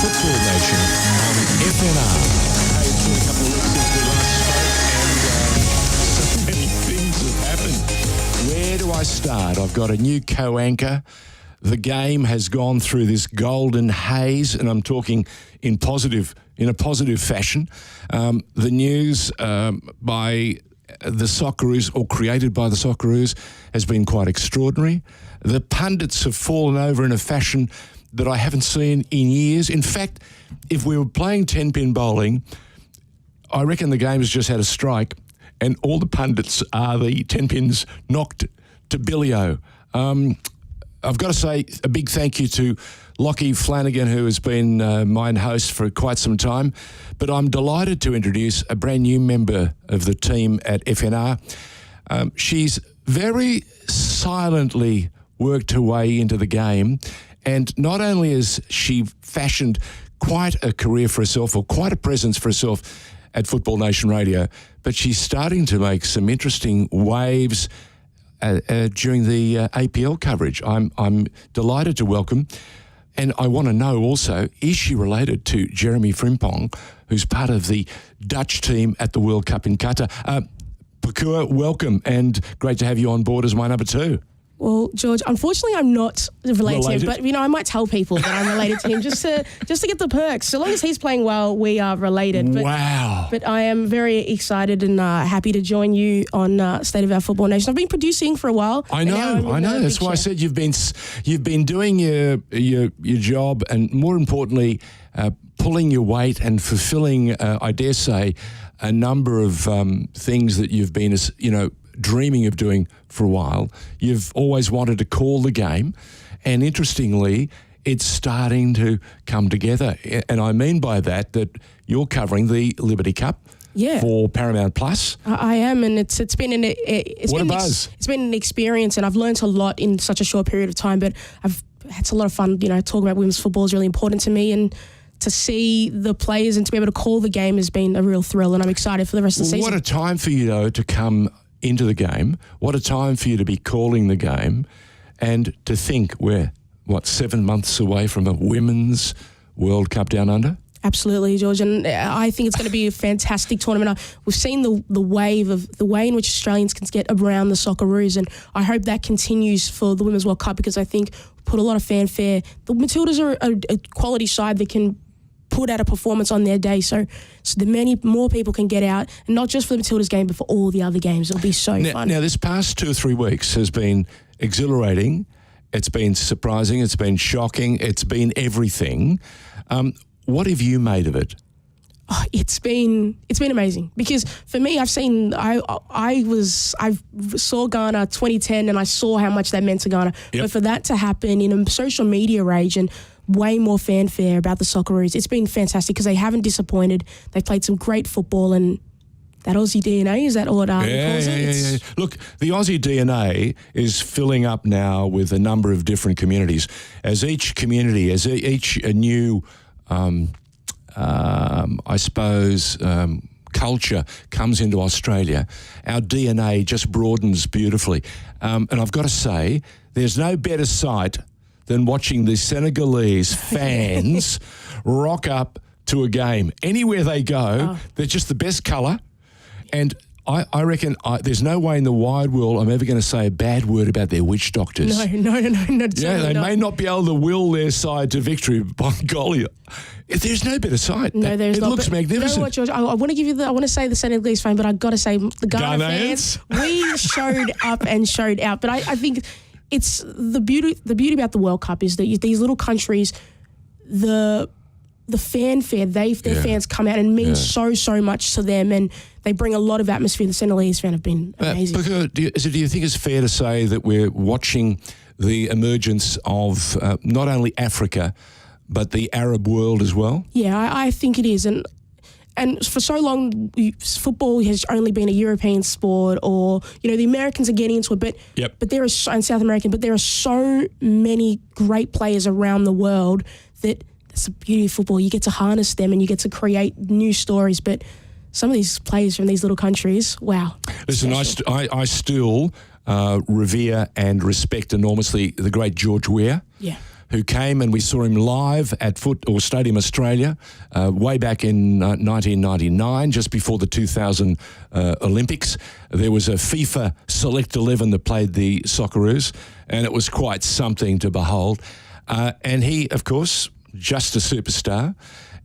Football Nation on FNR. Hey, it's been a couple of weeks since we last spoke, and so many things have happened. Where do I start? I've got a new co-anchor. The game has gone through this golden haze, and I'm talking in a positive fashion. The news by the Socceroos, or created by the Socceroos, has been quite extraordinary. The pundits have fallen over in a fashion that I haven't seen in years. In fact, if we were playing 10-pin bowling, I reckon the game has just had a strike, and all the pundits are the 10 pins knocked to Billy-O. I've got to say a big thank you to Lockie Flanagan, who has been my host for quite some time. But I'm delighted to introduce a brand new member of the team at FNR. She's very silently worked her way into the game. And not only has she fashioned quite a career for herself, or quite a presence for herself at Football Nation Radio, but she's starting to make some interesting waves during the APL coverage. I'm delighted to welcome, and I want to know also, is she related to Jeremy Frimpong, who's part of the Dutch team at the World Cup in Qatar? Pokuah, welcome, and great to have you on board as my number two. Well, George, unfortunately, I'm not related to him, but I might tell people that I'm related to him just to get the perks. So long as he's playing well, we are related. But, wow! But I am very excited and happy to join you on State of Our Football Nation. I've been producing for a while. I know. That's why I said you've been doing your job, and more importantly, pulling your weight and fulfilling, I dare say, a number of things that you've been, dreaming of doing for a while. You've always wanted to call the game, and interestingly, it's starting to come together. And I mean by that you're covering the Liberty Cup for Paramount Plus. I am, and it's been a buzz. It's been an experience, and I've learned a lot in such a short period of time. But I've had a lot of fun. Talking about women's football is really important to me, and to see the players and to be able to call the game has been a real thrill, and I'm excited for the rest of the season. What a time for you, though, to come into the game. What a time for you to be calling the game, and to think we're, 7 months away from a Women's World Cup Down Under? Absolutely, George, and I think it's going to be a fantastic tournament. We've seen the way in which Australians can get around the Socceroos, and I hope that continues for the Women's World Cup, because I think we put a lot of fanfare. The Matildas are a quality side that can put out a performance on their day, so that many more people can get out, and not just for the Matildas game, but for all the other games. It'll be so fun. Now, this past 2 or 3 weeks has been exhilarating. It's been surprising. It's been shocking. It's been everything. What have you made of it? Oh, it's been amazing, because for me, I saw Ghana 2010, and I saw how much that meant to Ghana. Yep. But for that to happen in a social media age and way more fanfare about the Socceroos, it's been fantastic, because they haven't disappointed. They've played some great football, and that Aussie DNA, is that what calls it? Yeah. Look, the Aussie DNA is filling up now with a number of different communities. As each community, as each new culture comes into Australia, our DNA just broadens beautifully. And I've got to say, there's no better sight than watching the Senegalese fans rock up to a game. Anywhere they go, they're just the best colour. And I reckon there's no way in the wide world I'm ever going to say a bad word about their witch doctors. No. They may not be able to will their side to victory, by golly. There's no better sight. No, there's not. It looks magnificent. You know what, George? I want to give you I want to say the Senegalese fan, but I've got to say the Ghana fans, we showed up and showed out. But I think it's the beauty about the World Cup is that these little countries, the fanfare, their fans come out and mean so much to them, and they bring a lot of atmosphere. The Senegalese fan have been amazing. Do you think it's fair to say that we're watching the emergence of not only Africa, but the Arab world as well? Yeah, I think it is. And for so long, football has only been a European sport, or the Americans are getting into it, but there are, and South American, but there are so many great players around the world that that's the beauty of football. You get to harness them and you get to create new stories. But some of these players from these little countries, wow. Listen, I still revere and respect enormously the great George Weah. Yeah. who came and we saw him live at Stadium Australia way back in 1999, just before the 2000 Olympics. There was a FIFA Select 11 that played the Socceroos, and it was quite something to behold. And he, of course, just a superstar.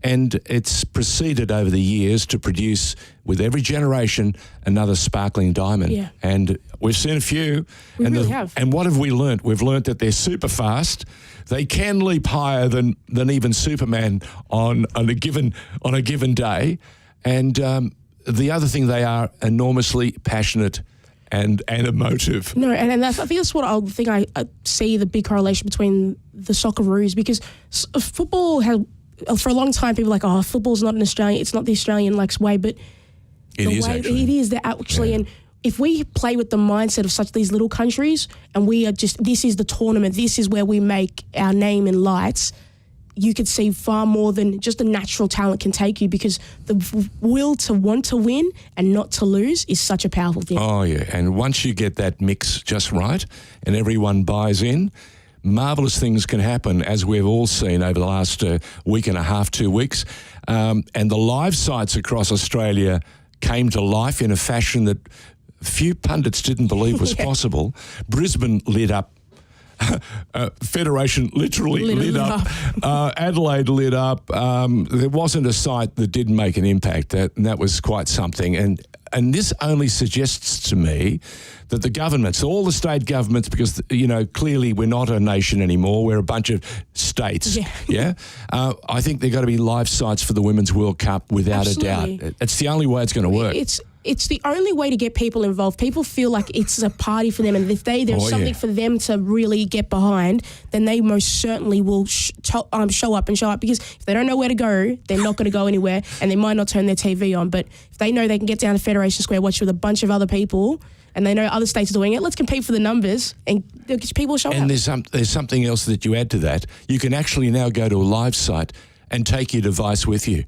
And it's proceeded over the years to produce, with every generation, another sparkling diamond. Yeah. And we've seen a few. We really have. And what have we learnt? We've learnt that they're super fast. They can leap higher than even Superman on a given day. And the other thing, they are enormously passionate and emotive. No, and I think that's what I see the big correlation between the Socceroos, because football has, for a long time, people are like, oh, football's not an Australian, it's not the Australian way, but it is actually. And if we play with the mindset of these little countries, and we are this is the tournament, this is where we make our name in lights, you could see far more than just the natural talent can take you, because the will to want to win and not to lose is such a powerful thing. Oh, yeah. And once you get that mix just right and everyone buys in, marvellous things can happen, as we've all seen over the last week and a half, 2 weeks. And the live sites across Australia came to life in a fashion that few pundits didn't believe was possible. Brisbane lit up. Federation literally lit up. Adelaide lit up. There wasn't a site that didn't make an impact, and that was quite something. And this only suggests to me that the governments, all the state governments, because, clearly we're not a nation anymore, we're a bunch of states, I think there got to be live sites for the Women's World Cup without Absolutely. a doubt. It's the only way it's going to work. It's the only way to get people involved. People feel like it's a party for them, and if there's something for them to really get behind, then they most certainly will show up. Because if they don't know where to go, they're not going to go anywhere, and they might not turn their TV on. But if they know they can get down to Federation Square, watch with a bunch of other people, and they know other states are doing it, let's compete for the numbers, and people show up. And there's something else that you add to that. You can actually now go to a live site and take your device with you,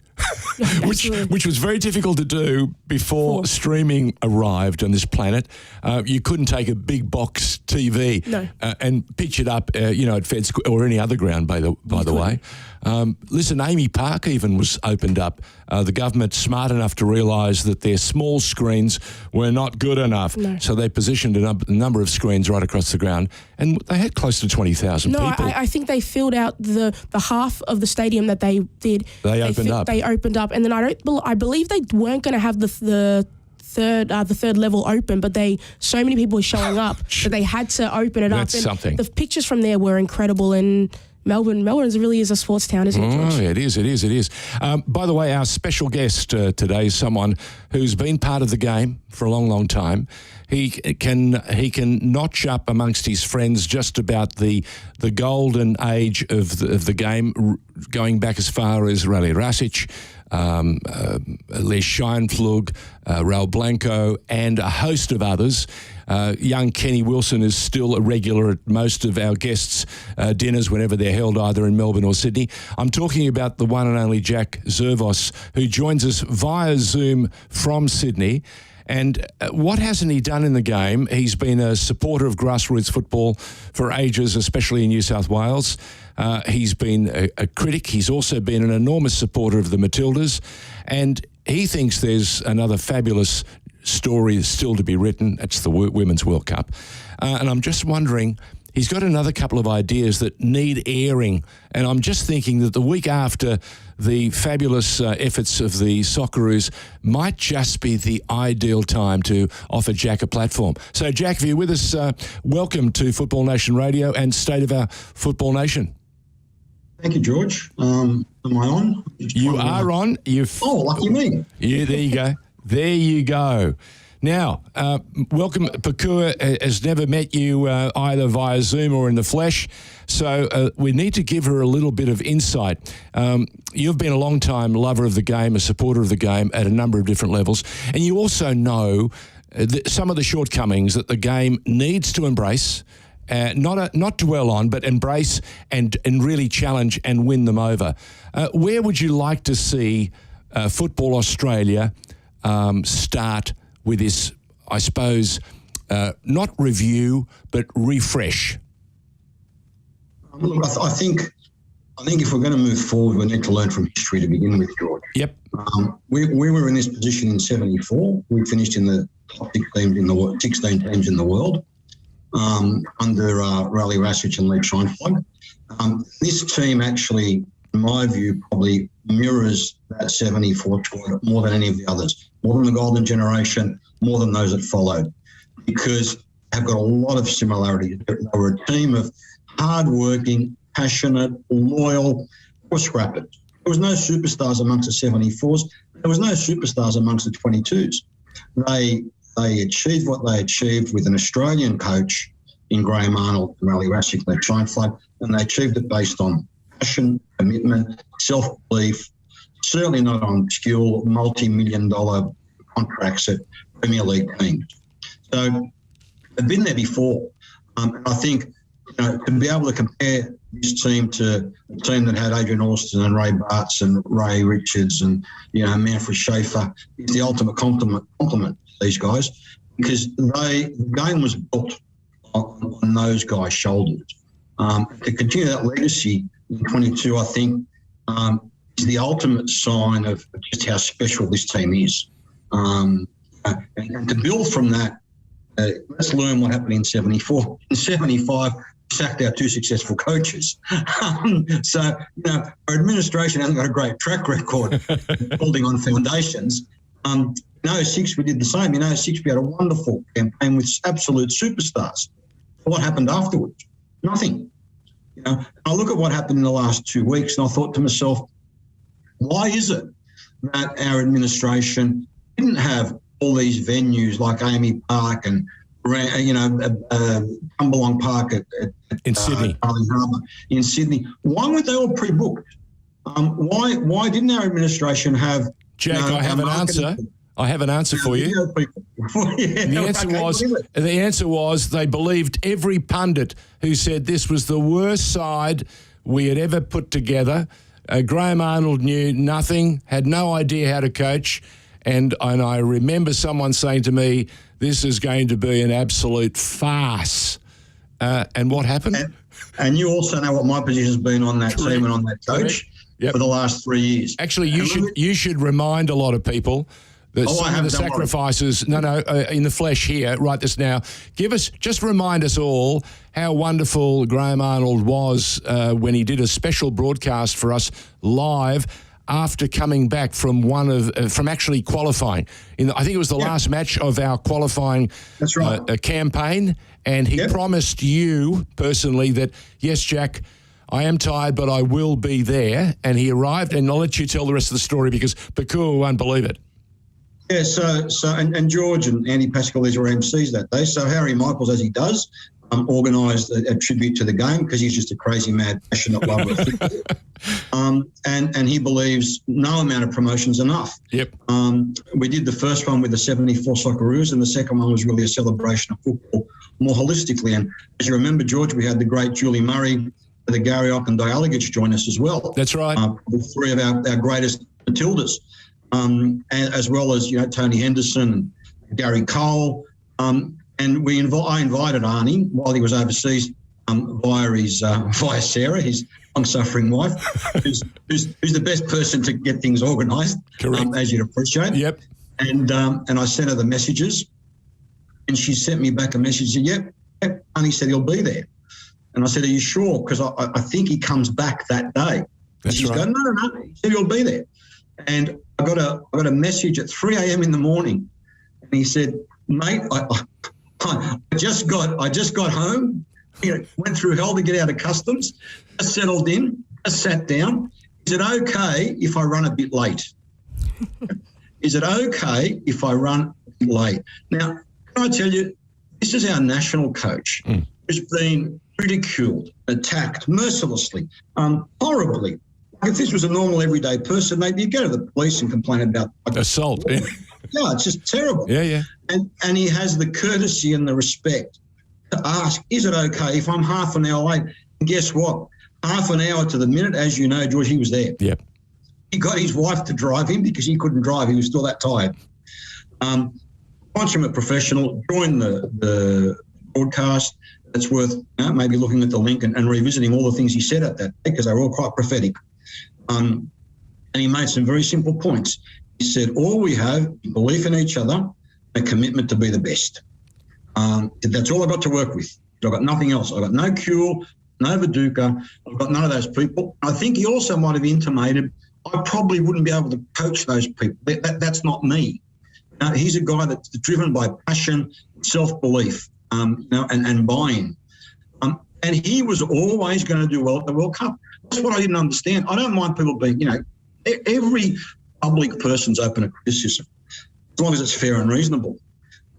which was very difficult to do before streaming arrived on this planet. You couldn't take a big box TV and pitch it up, at Fed or any other ground, by the way. Listen, Amy Park even was opened up. The government smart enough to realise that their small screens were not good enough, so they positioned a number of screens right across the ground, and they had close to 20,000 people. I think they filled out the half of the stadium that they did. They opened up, and then I believe they weren't going to have the third level open, but so many people were showing up that they had to open it up. That's something. The pictures from there were incredible, and Melbourne really is a sports town, isn't it, George? Oh, it is. By the way, our special guest today is someone who's been part of the game for a long, long time. He can notch up amongst his friends just about the golden age of the game, going back as far as Rally Rasic, Les Scheinflug, Raul Blanco, and a host of others. Young Kenny Wilson is still a regular at most of our guests' dinners whenever they're held either in Melbourne or Sydney. I'm talking about the one and only Jack Zervos, who joins us via Zoom from Sydney. And what hasn't he done in the game? He's been a supporter of grassroots football for ages, especially in New South Wales. He's been a critic. He's also been an enormous supporter of the Matildas. And he thinks there's another fabulous story still to be written. It's the Women's World Cup. And I'm just wondering, he's got another couple of ideas that need airing. And I'm just thinking that the week after the fabulous efforts of the Socceroos might just be the ideal time to offer Jack a platform. So, Jack, if you're with us, welcome to Football Nation Radio and State of Our Football Nation. Thank you, George. Am I on? You are on. Lucky me. Yeah, there you go. There you go. Now, welcome. Pokuah has never met you either via Zoom or in the flesh, so we need to give her a little bit of insight. You've been a long-time lover of the game, a supporter of the game at a number of different levels, and you also know some of the shortcomings that the game needs to embrace, not dwell on, but embrace and really challenge and win them over. Where would you like to see Football Australia start with this, I suppose, not review, but refresh? Look, I think if we're going to move forward, we need to learn from history to begin with, George. Yep. We were in this position in '74. We finished in the top 16 teams in the world under Raleigh Rassich and Lee Scheinfeld. This team actually, in my view, probably mirrors that '74 squad more than any of the others, more than the Golden Generation, more than those that followed, because they've got a lot of similarities. They were a team of hard-working, passionate, loyal, or scrappers. There was no superstars amongst the 74s. There was no superstars amongst the 22s. They achieved what they achieved with an Australian coach in Graham Arnold and Raleigh Rassich, Lee Scheinfeld, and they achieved it based on passion, commitment, self-belief, certainly not on skill, multi-million-dollar contracts at Premier League teams. So they've been there before. And I think to be able to compare this team to a team that had Adrian Austin and Ray Bartz and Ray Richards and Manfred Schaefer is the ultimate compliment to these guys, because the game was built on those guys' shoulders. To continue that legacy in 22, I think, is the ultimate sign of just how special this team is. And to build from that, let's learn what happened in '74. In '75, we sacked our two successful coaches. So, our administration hasn't got a great track record building on foundations. In '06, we did the same. In '06, we had a wonderful campaign with absolute superstars. What happened afterwards? Nothing. I look at what happened in the last 2 weeks, and I thought to myself, why is it that our administration didn't have all these venues like Amy Park and Cumberland Park in Sydney, Harbour in Sydney? Why weren't they all pre-booked? Why didn't our administration have? Jack, I have an answer. I have an answer for you. The answer was they believed every pundit who said this was the worst side we had ever put together. Graham Arnold knew nothing, had no idea how to coach, and I remember someone saying to me, this is going to be an absolute farce. And what happened? And you also know what my position has been on that team and on that coach for the last 3 years. Actually, you should remind a lot of people that some of the sacrifices, in the flesh here, right this now, just remind us all how wonderful Graham Arnold was when he did a special broadcast for us live after coming back from from actually qualifying. I think it was the last match of our qualifying campaign, and he promised you personally that, yes, Jack, I am tired, but I will be there. And he arrived, and I'll let you tell the rest of the story because Pokuah won't believe it. Yeah, and George and Andy Pascalese were MCs that day. So Harry Michaels, as he does, organised a tribute to the game because he's just a crazy, mad, passionate lover of football. And he believes no amount of promotion's enough. Yep. We did the first one with the '74 Socceroos, and the second one was really a celebration of football more holistically. And as you remember, George, we had the great Julie Murray, the Gary Ock and Dialogich join us as well. That's right. Three of our greatest Matildas. And as well as Tony Henderson and Gary Cole, and I invited Arnie while he was overseas via Sarah, his long-suffering wife, who's the best person to get things organised, as you'd appreciate. Yep. And I sent her the messages, and she sent me back a message. Said, "Yep." Arnie said he'll be there, and I said, "Are you sure? Because I think he comes back that day." She's going, "No. He said he'll be there." And I got a message at 3 a.m. in the morning, and he said, "Mate, I just got home. Went through hell to get out of customs. Just settled in. Just sat down. Is it okay if I run a bit late? Is it okay if I run a bit late?" Now, can I tell you, this is our national coach who's been ridiculed, attacked mercilessly, horribly. If this was a normal, everyday person, maybe you'd go to the police and complain about assault. Yeah, it's just terrible. Yeah. And he has the courtesy and the respect to ask, is it okay if I'm half an hour late? And guess what? Half an hour to the minute, as you know, George, he was there. Yep. He got his wife to drive him because he couldn't drive. He was still that tired. Consummate professional, joined the broadcast, that's worth maybe looking at the link and revisiting all the things he said at that day, because they were all quite prophetic. And he made some very simple points. He said, all we have is belief in each other, a commitment to be the best. That's all I've got to work with. I've got nothing else. I've got no Kuehl, no Viduka. I've got none of those people. I think he also might have intimated I probably wouldn't be able to coach those people. That's not me. He's a guy that's driven by passion, self-belief, and buy-in. And he was always going to do well at the World Cup. That's what I didn't understand. I don't mind people being, every public person's open to criticism, as long as it's fair and reasonable.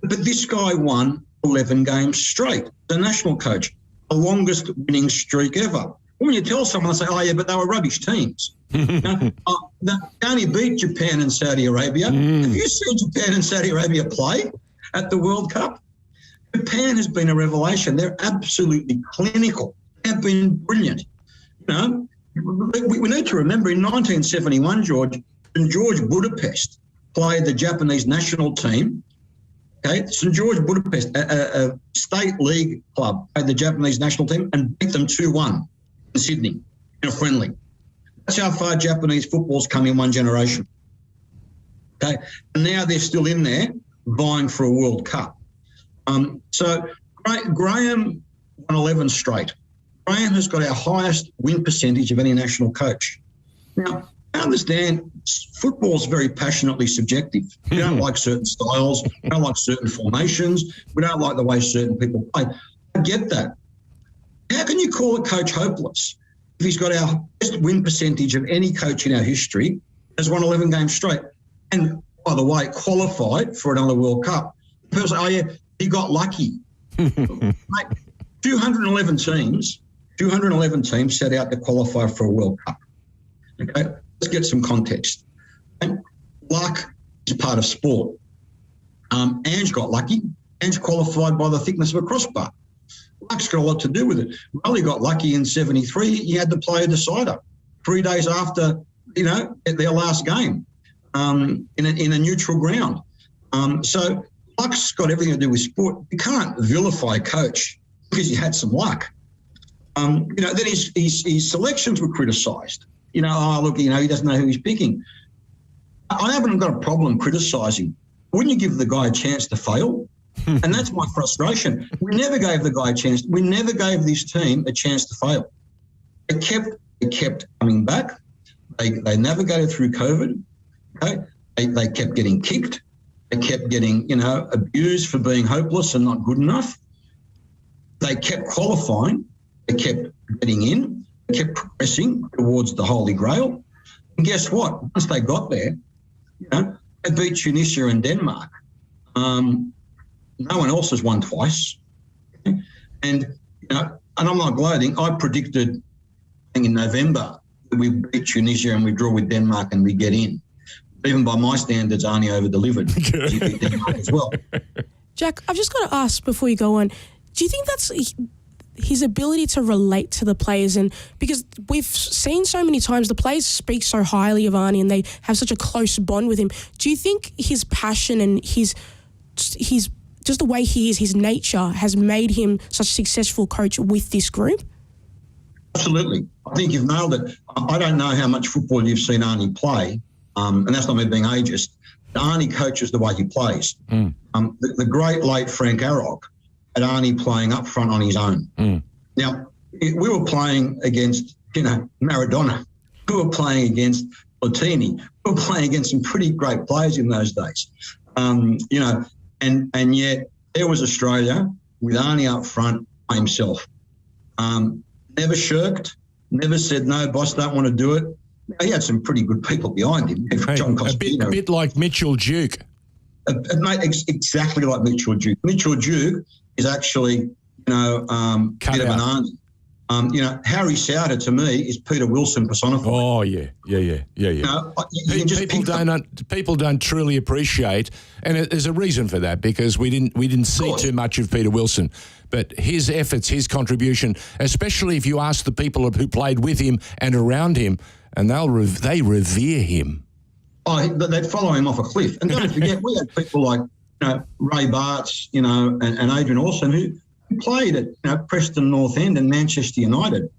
But this guy won 11 games straight, the national coach, the longest winning streak ever. When you tell someone, they say, oh, yeah, but they were rubbish teams. They only beat Japan and Saudi Arabia. Have you seen Japan and Saudi Arabia play at the World Cup? Japan has been a revelation. They're absolutely clinical. They've been brilliant. We need to remember in 1971, George Budapest played the Japanese national team. Okay, St. George Budapest, a state league club, played the Japanese national team and beat them 2-1 in Sydney in a friendly. That's how far Japanese football's come in one generation. Okay, and now they're still in there vying for a World Cup. So Graham won 11 straight. Graham has got our highest win percentage of any national coach. Now, I understand football's very passionately subjective. We don't like certain styles. We don't like certain formations. We don't like the way certain people play. I get that. How can you call a coach hopeless if he's got our best win percentage of any coach in our history, has won 11 games straight, and, by the way, qualified for another World Cup? People say, oh, yeah, he got lucky. Mate, 211 teams set out to qualify for a World Cup. Okay, let's get some context. And luck is part of sport. Ange got lucky. Ange qualified by the thickness of a crossbar. Luck's got a lot to do with it. Raleigh got lucky in 73. He had to play a decider 3 days after, at their last game in a neutral ground. So luck's got everything to do with sport. You can't vilify a coach because he had some luck. Then his selections were criticised. He doesn't know who he's picking. I haven't got a problem criticising. Wouldn't you give the guy a chance to fail? And that's my frustration. We never gave the guy a chance. We never gave this team a chance to fail. They kept coming back. They navigated through COVID. Okay? They kept getting kicked. They kept getting, abused for being hopeless and not good enough. They kept qualifying. They kept getting in. They kept progressing towards the Holy Grail. And guess what? Once they got there, they beat Tunisia and Denmark. No one else has won twice. Okay? And I'm not gloating. I predicted, I think in November, that we beat Tunisia and we draw with Denmark and we get in. Even by my standards, Arnie over-delivered. He beat Denmark as well. Jack, I've just got to ask before you go on, do you think that's his ability to relate to the players? And because we've seen so many times the players speak so highly of Arnie and they have such a close bond with him. Do you think his passion and his just the way he is, his nature, has made him such a successful coach with this group? Absolutely. I think you've nailed it. I don't know how much football you've seen Arnie play, and that's not me being ageist. Arnie coaches the way he plays. The great late Frank Arrock had Arnie playing up front on his own. Now, we were playing against, Maradona. We were playing against Platini. We were playing against some pretty great players in those days. And yet there was Australia with Arnie up front by himself. Never shirked, never said, no, boss, don't want to do it. He had some pretty good people behind him. John Costino. A bit like Mitchell Duke. Mate, exactly like Mitchell Duke. Mitchell Duke is actually, a bit of an Arnie. Harry Souter to me is Peter Wilson personified. Oh yeah. People don't truly appreciate, and there's a reason for that because we didn't see too much of Peter Wilson, but his efforts, his contribution, especially if you ask the people who played with him and around him, and they revere him. Oh, they'd follow him off a cliff. And don't forget, we had people like Ray Bartz, and Adrian Orson, who played at Preston North End and Manchester United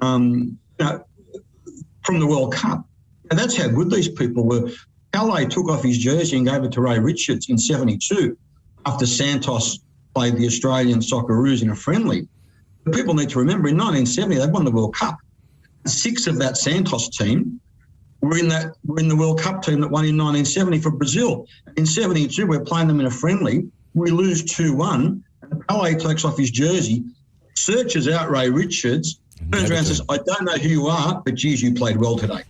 from the World Cup. And that's how good these people were. Pele took off his jersey and gave it to Ray Richards in 72 after Santos played the Australian Socceroos in a friendly. But people need to remember, in 1970, they won the World Cup. 6 of that Santos team were in the World Cup team that won in 1970 for Brazil. In 72, we're playing them in a friendly. We lose 2-1. And Pele takes off his jersey, searches out Ray Richards, turns around and says, I don't know who you are, but geez, you played well today.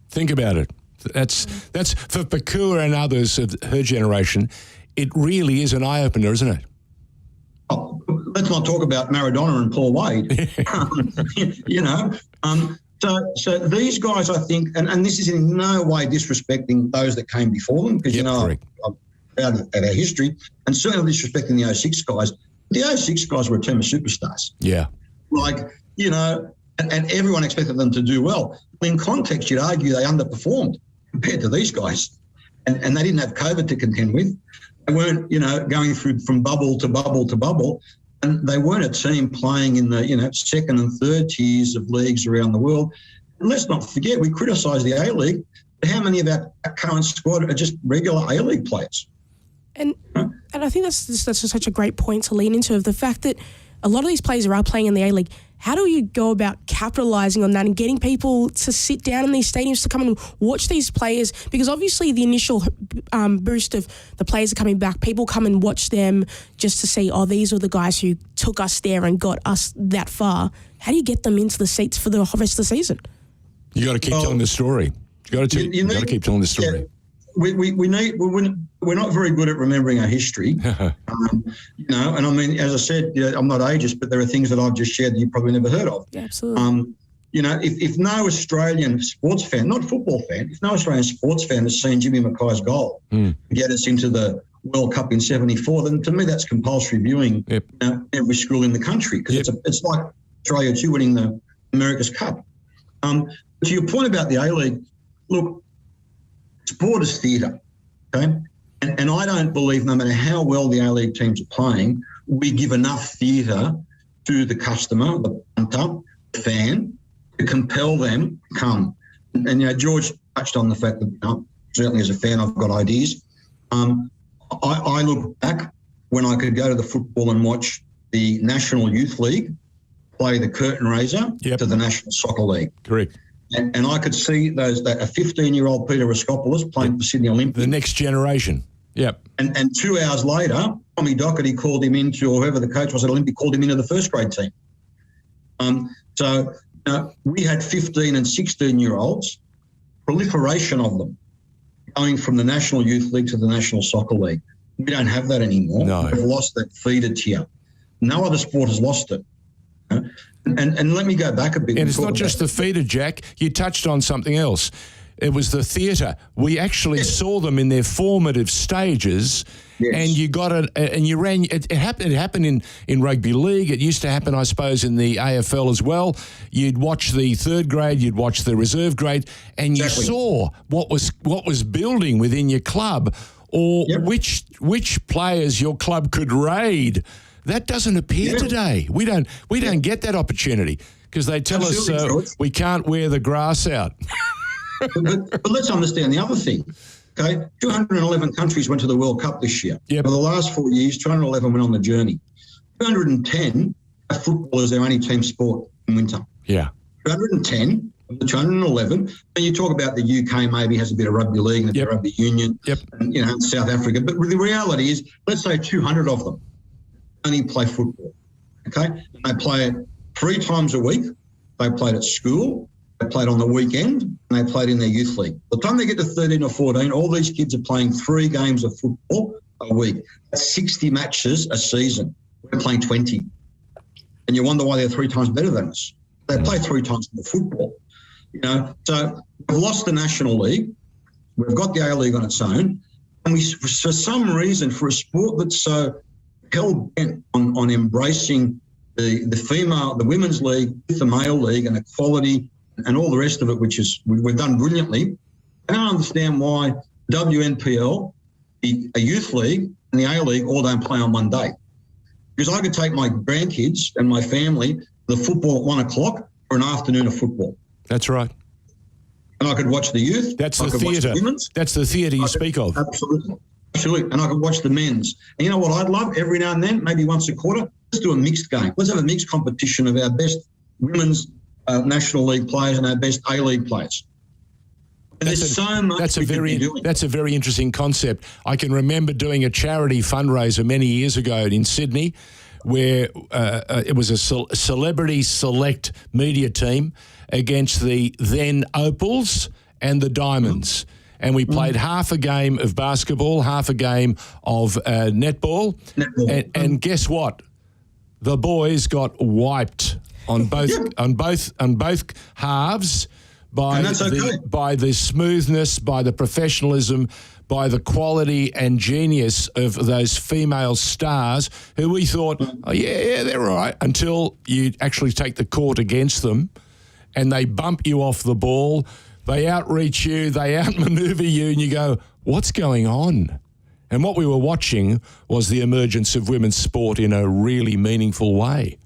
Think about it. That's for Pokuah and others of her generation. It really is an eye-opener, isn't it? Oh, let's not talk about Maradona and Paul Wade. So these guys, I think, and this is in no way disrespecting those that came before them, because, I'm proud of our history, and certainly disrespecting the 06 guys. The 06 guys were a team of superstars. Yeah. And everyone expected them to do well. In context, you'd argue they underperformed compared to these guys. And they didn't have COVID to contend with. They weren't, going through from bubble to bubble to bubble. And they weren't a team playing in the, second and third tiers of leagues around the world. And let's not forget, we criticise the A-League, but how many of our current squad are just regular A-League players? And I think that's such a great point to lean into, of the fact that a lot of these players are playing in the A-League. How do you go about capitalising on that and getting people to sit down in these stadiums to come and watch these players? Because obviously the initial boost of the players are coming back, people come and watch them just to see, these are the guys who took us there and got us that far. How do you get them into the seats for the rest of the season? You got to keep telling the story. You got to keep telling the story. Yeah. We're not very good at remembering our history, and I mean, as I said, I'm not ageist, but there are things that I've just shared that you probably never heard of. Yeah, absolutely. If no Australian sports fan, not football fan, if no Australian sports fan has seen Jimmy Mackay's goal to get us into the World Cup in 74, then to me that's compulsory viewing. Yep. Every school in the country, because it's like Australia 2 winning the America's Cup. To your point about the A-League, look, sport is theatre, okay? And I don't believe, no matter how well the A-League teams are playing, we give enough theatre to the customer, the punter, the fan, to compel them to come. And George touched on the fact that, certainly as a fan, I've got ideas. I look back when I could go to the football and watch the National Youth League play the curtain raiser to the National Soccer League. Correct. And I could see a 15-year-old Peter Raskopoulos playing for Sydney Olympic. The next generation. Yep. And 2 hours later, Tommy Docherty called him into, or whoever the coach was at Olympic, called him into the first grade team. So we had 15 and 16-year-olds, proliferation of them, going from the National Youth League to the National Soccer League. We don't have that anymore. No. We've lost that feeder tier. No other sport has lost it. And let me go back a bit. And it's not just the feeder, Jack. You touched on something else. It was the theatre. We actually saw them in their formative stages, and you got it, and you ran. It happened in rugby league. It used to happen, I suppose, in the AFL as well. You'd watch the third grade, you'd watch the reserve grade, and you saw what was building within your club, or which players your club could raid. That doesn't appear today. We don't get that opportunity because they tell us we can't wear the grass out. but let's understand the other thing. Okay, 211 countries went to the World Cup this year. Yep. For the last 4 years, 211 went on the journey. 210 have football as their only team sport in winter. Yeah. 210 of the 211. And you talk about the UK maybe has a bit of rugby league and a bit of rugby union, and South Africa. But the reality is, let's say 200 of them only play football. Okay, and they play it 3 times a week. They played at school. They played on the weekend, and they played in their youth league. By the time they get to 13 or 14, all these kids are playing 3 games of football a week. That's 60 matches a season. We're playing 20. And you wonder why they're 3 times better than us. They play 3 times more football. So we've lost the National League. We've got the A-League on its own. And we, for some reason, for a sport that's so hell-bent on embracing the women's league, the male league, and equality, and all the rest of it, which is we've done brilliantly. I don't understand why WNPL, a youth league, and the A-League all don't play on one day. Because I could take my grandkids and my family to the football at 1 o'clock for an afternoon of football. That's right. And I could watch the youth. That's the theatre. That's the theatre you speak of. Absolutely. Absolutely. And I could watch the men's. And you know what I'd love? Every now and then, maybe once a quarter, let's do a mixed game. Let's have a mixed competition of our best women's National League players and our best A-League players. That's a very interesting concept. I can remember doing a charity fundraiser many years ago in Sydney where it was a celebrity select media team against the then Opals and the Diamonds. And we played half a game of basketball, half a game of netball. And guess what? The boys got wiped on both halves by the smoothness, by the professionalism, by the quality and genius of those female stars who we thought, oh, yeah, they're all right, until you actually take the court against them and they bump you off the ball, they outreach you, they outmaneuver you, and you go, what's going on? And what we were watching was the emergence of women's sport in a really meaningful way.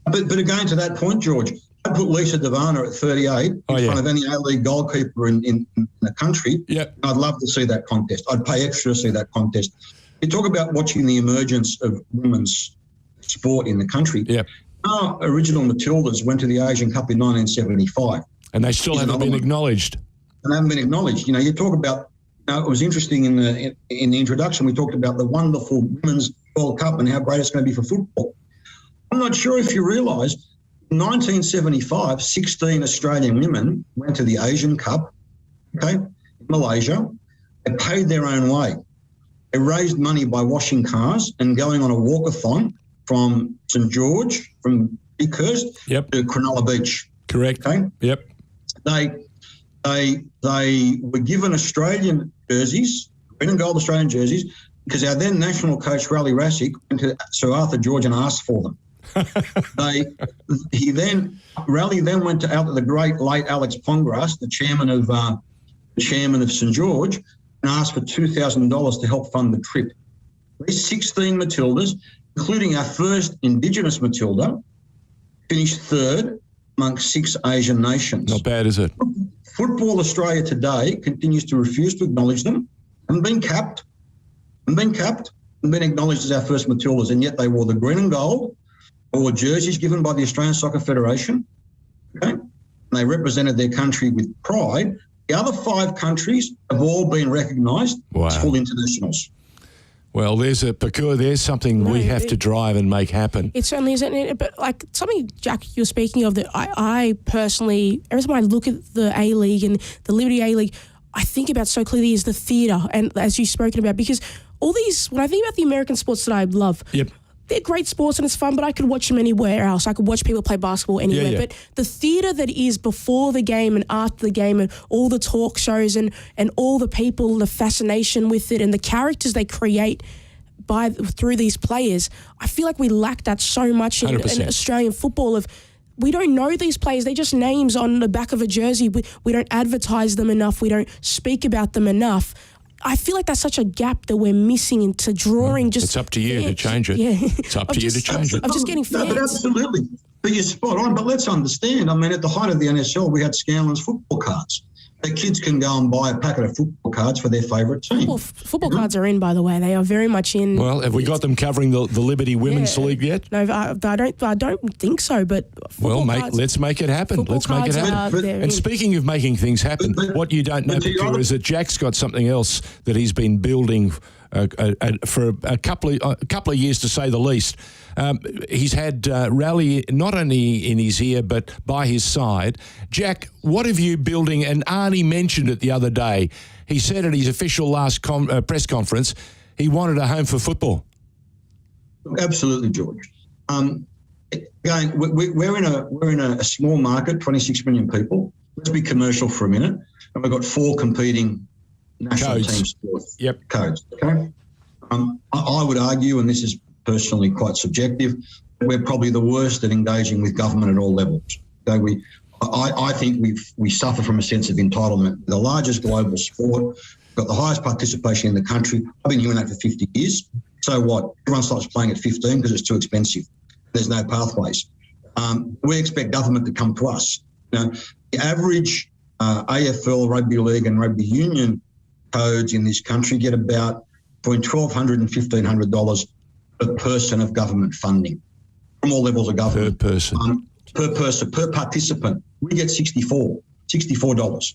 But again, to that point, George, I put Lisa Devana at 38 in front of any A-League goalkeeper in the country. Yep. I'd love to see that contest. I'd pay extra to see that contest. You talk about watching the emergence of women's sport in the country. Yep. Our original Matildas went to the Asian Cup in 1975. And they still haven't been acknowledged. And they haven't been acknowledged. You know, you talk about, it was interesting in the introduction, we talked about the wonderful Women's World Cup and how great it's going to be for football. I'm not sure if you realise, in 1975, 16 Australian women went to the Asian Cup, in Malaysia. They paid their own way. They raised money by washing cars and going on a walkathon from St George, from Beakhurst to Cronulla Beach. Correct. Okay? Yep. They were given Australian jerseys, green and gold Australian jerseys, because our then national coach, Raleigh Rassick, went to Sir Arthur George and asked for them. Raleigh then went out to the great late Alex Pongrass, the chairman of St George, and asked for $2,000 to help fund the trip. These 16 Matildas, including our first Indigenous Matilda, finished third amongst 6 Asian nations. Not bad, is it? Football Australia today continues to refuse to acknowledge them and been capped and been acknowledged as our first Matildas, and yet they wore the green and gold, or jerseys given by the Australian Soccer Federation, and they represented their country with pride. The other 5 countries have all been recognised as full internationals. Well, there's something we have to drive and make happen. It certainly isn't. But like something, Jack, you're speaking of that I personally, every time I look at the A-League and the Liberty A-League, I think about so clearly is the theatre, and as you've spoken about, because all these, when I think about the American sports that I love, they're great sports and it's fun, but I could watch them anywhere else. I could watch people play basketball anywhere. But the theatre that is before the game and after the game and all the talk shows and all the people, the fascination with it and the characters they create through these players, I feel like we lack that so much in Australian football. We don't know these players. They're just names on the back of a jersey. We don't advertise them enough. We don't speak about them enough. I feel like that's such a gap that we're missing into drawing. It's up to you to change it. Yeah. It's up to you to change it. I'm just getting fans. No, but absolutely. But you're spot on. But let's understand, I mean, at the height of the NSL, we had Scanlon's football cards. The kids can go and buy a packet of football cards for their favourite team. Well, football cards are in, by the way. They are very much in. Well, have we got them covering the Liberty Women's League yet? No, I don't think so. But let's make it happen. Let's make it happen. And speaking of making things happen, what you don't know, Pokuah, is that Jack's got something else that he's been building for a couple of years, to say the least. He's had Raleigh not only in his ear but by his side. Jack, what have you building? And Arnie mentioned it the other day. He said at his official last press conference he wanted a home for football. Absolutely, George. Again, we're in a small market, 26 million people. Let's be commercial for a minute. And we've got 4 competing national team sports codes. Okay, I would argue, and this is personally quite subjective, we're probably the worst at engaging with government at all levels. Okay? I think we suffer from a sense of entitlement. The largest global sport, got the highest participation in the country. I've been doing that for 50 years. So what? Everyone starts playing at 15 because it's too expensive. There's no pathways. We expect government to come to us. The average AFL, rugby league and rugby union codes in this country get about between $1,200 and $1,500 per person of government funding from all levels of government. Per person. Per participant. We get $64,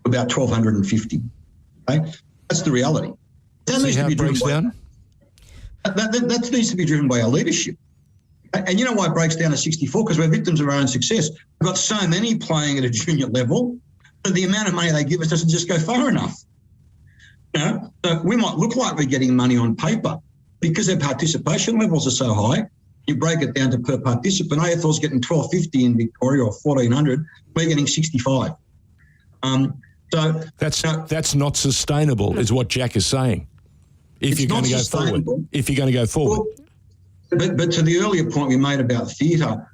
about $1,250. Okay? That's the reality. That See how it breaks down? That needs to be driven by our leadership. And you know why it breaks down to 64? Because we're victims of our own success. We've got so many playing at a junior level that the amount of money they give us doesn't just go far enough. So we might look like we're getting money on paper because their participation levels are so high. You break it down to per participant. AFL's getting $1,250 in Victoria or $1,400. We're getting 65. So that's not sustainable, is what Jack is saying. If you're going to go forward. But to the earlier point we made about theatre,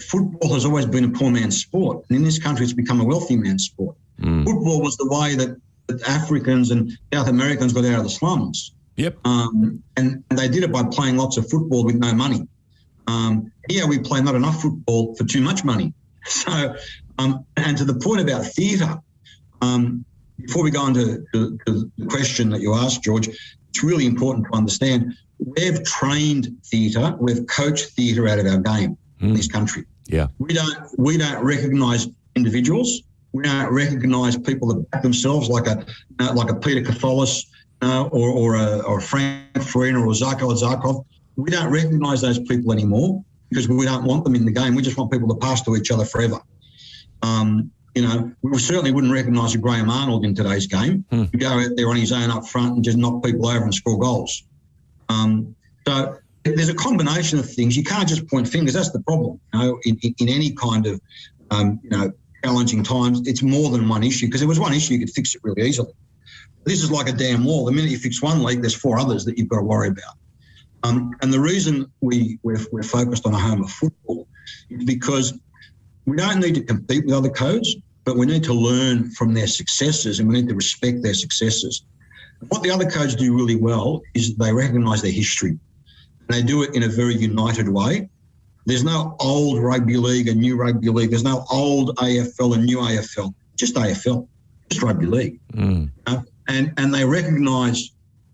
football has always been a poor man's sport. And in this country, it's become a wealthy man's sport. Football was the way that Africans and South Americans got out of the slums. Yep. And they did it by playing lots of football with no money. Here we play not enough football for too much money. So, and to the point about theatre, before we go into the question that you asked, George, it's really important to understand we've trained theatre, we've coached theatre out of our game in this country. Yeah. We don't recognise individuals. We don't recognise people that back themselves like a Peter Katholis or a Frank Farina or a Zarko Zarkov. We don't recognise those people anymore because we don't want them in the game. We just want people to pass to each other forever. We certainly wouldn't recognise a Graham Arnold in today's game. To go out there on his own up front and just knock people over and score goals. So there's a combination of things. You can't just point fingers. That's the problem. In any kind of challenging times, it's more than one issue. Because if it was one issue, you could fix it really easily. This is like a damn wall. The minute you fix one leak, there's 4 others that you've got to worry about. And the reason we're focused on a home of football is because we don't need to compete with other codes, but we need to learn from their successes and we need to respect their successes. What the other codes do really well is they recognise their history. And they do it in a very united way. There's no old rugby league and new rugby league. There's no old AFL and new AFL. Just AFL, just rugby league. And they recognise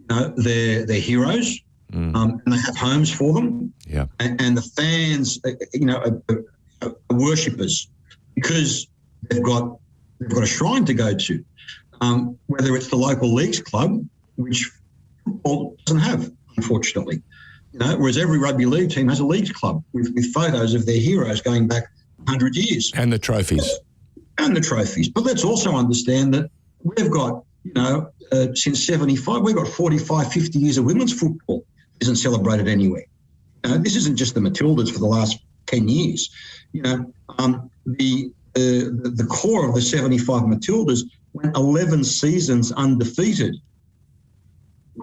their heroes and they have homes for them. Yeah. And the fans, are worshippers because they've got a shrine to go to. Whether it's the local leagues club, which football doesn't have, unfortunately. Whereas every rugby league team has a leagues club with photos of their heroes going back 100 years. And the trophies. But let's also understand that we've got, since 75, we've got 45, 50 years of women's football isn't celebrated anywhere. This isn't just the Matildas for the last 10 years. The core of the 75 Matildas went 11 seasons undefeated.